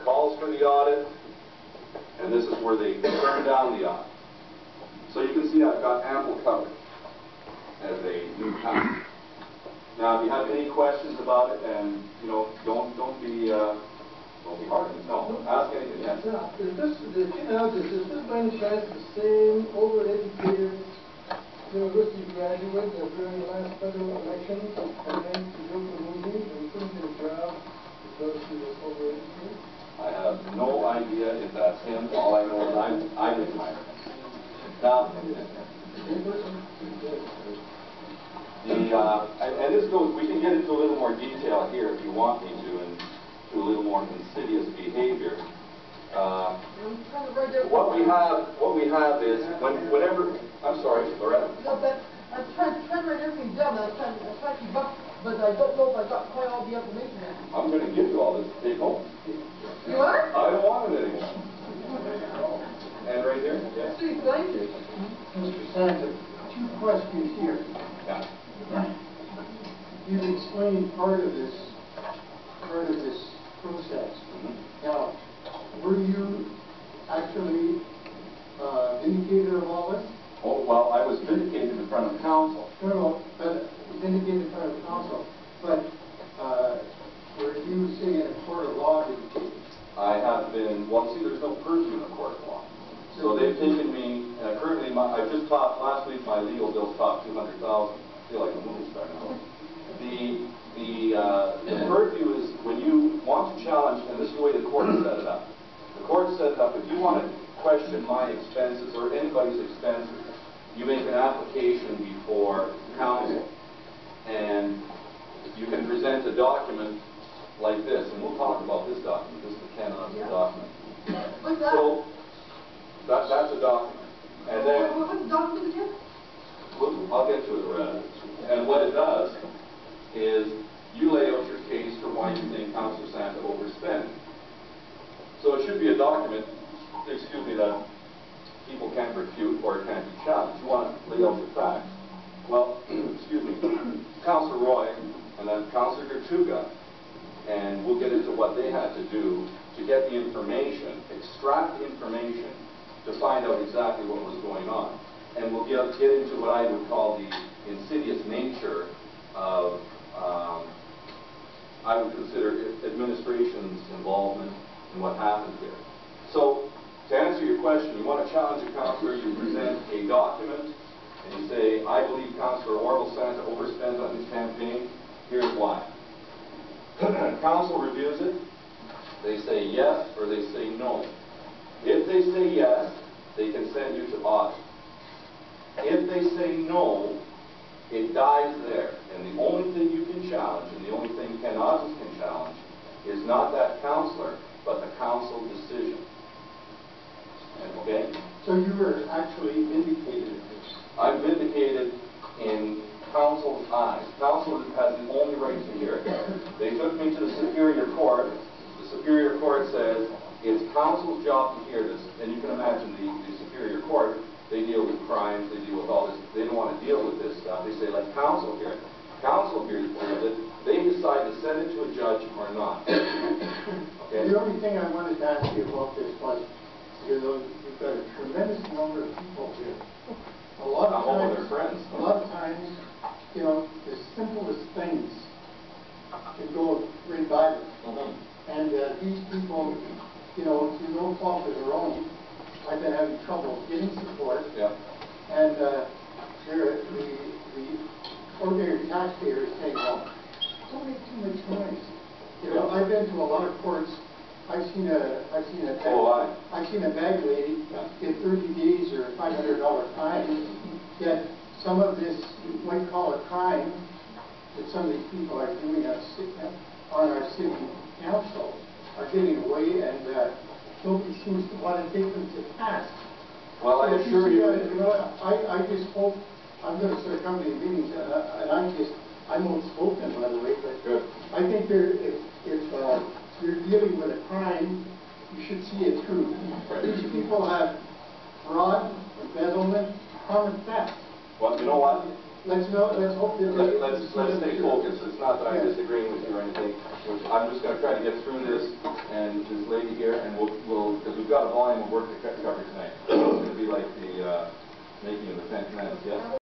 calls for the audit, and this is where they turn down the audit. So you can see I've got ample coverage as a new council. Now, if you have any questions about it, and don't be hard. No, ask anything. Yes. Yeah. Is this by any chance the same overeducated university graduate that during the last federal election and then to go to movies and couldn't get a job because he was overeducated? I have no idea if that's him. All I know is I admire him. Now, and this goes, we can get into a little more detail here if you want me to, and to a little more insidious behavior. What we have is whenever, I'm sorry, Loretta. No, but I'm trying to write everything down. I'm trying to keep up, but I don't know if I got quite all the information. I'm going to give you all this to take home. You are? I don't want it anymore. And right here? Yes. Thank you. Mr. Santa, 2 questions here. Yeah. You've explained part of this process. Now, were you actually vindicated of all this? Oh, well, I was vindicated in front of council. No, but vindicated in front of council. But were you, say, in a court of law vindicated? I have been, well, see, there's no purview in the court of law. So they've taken me, currently, I just topped, last week my legal bills topped $200,000. I feel like a movie star now. The purview is when you want to challenge, and this is the way the court set it up. The court set it up, if you want to question my expenses or anybody's expenses, you make an application before council, and you can present a document like this, and we'll talk about this document. This is the Ken Osmond document. What's that? So that's a document, and then What's the document again? I'll get to it, Loretta. And what it does is you lay out your case for why you think Councillor Santa overspent. So it should be a document, excuse me, that people can't refute or can't be challenged. You want to lay out your facts. Well, excuse me, Councillor Roy and then Councillor Gertuga, and we'll get into what they had to do to get the information, extract the information to find out exactly what was going on. And we'll get into what I would call the insidious nature of, I would consider administration's involvement in what happened here. So, to answer your question, you want to challenge a councillor, you present a document, and you say, I believe Councillor Orville Santa overspent on his campaign. Here's why. Council reviews it. They say yes or they say no. If they say yes, they can send you to audit. If they say no, it dies there. And the only thing you can challenge, and the only thing Ken Osmond can challenge, is not that councillor, but the council decision. Okay? So you were actually vindicated of this? I'm vindicated in council's eyes. Council has the only right to hear it. They took me to the Superior Court. The Superior Court says it's council's job to hear this. And you can imagine the Superior Court, they deal with crimes, they deal with all this. They don't want to deal with this stuff. They say, let council hear it. Council hears it. They decide to send it to a judge or not. Okay? The only thing I wanted to ask you about this was, you've got a tremendous number of people here. A lot of times, you know, the simplest things can go right by them. And these people, you know, through no fault of their own, I've been having trouble getting support. Yeah. And the ordinary taxpayer is saying, well, don't make too much noise. You know, I've been to a lot of courts. I've seen a bag lady get 30 days or $500 fine. Yet some of this, you might call it crime, that some of these people are doing on our city council are getting away, and nobody seems to want to take them to task. Well, I assure you. You know, I just hope, I'm going to start coming to meetings, and I'm outspoken, by the way, but good. I think if you're dealing with a crime, you should see it through. These people have fraud, embezzlement, common theft. Well, you know what? let's hope that. Let's stay focused. It's not that I'm disagreeing with you or anything. I'm just going to try to get through this, and this lady here, and we'll because we've got a volume of work to cover tonight. It's going to be like the making of the Phantom Menace, yes?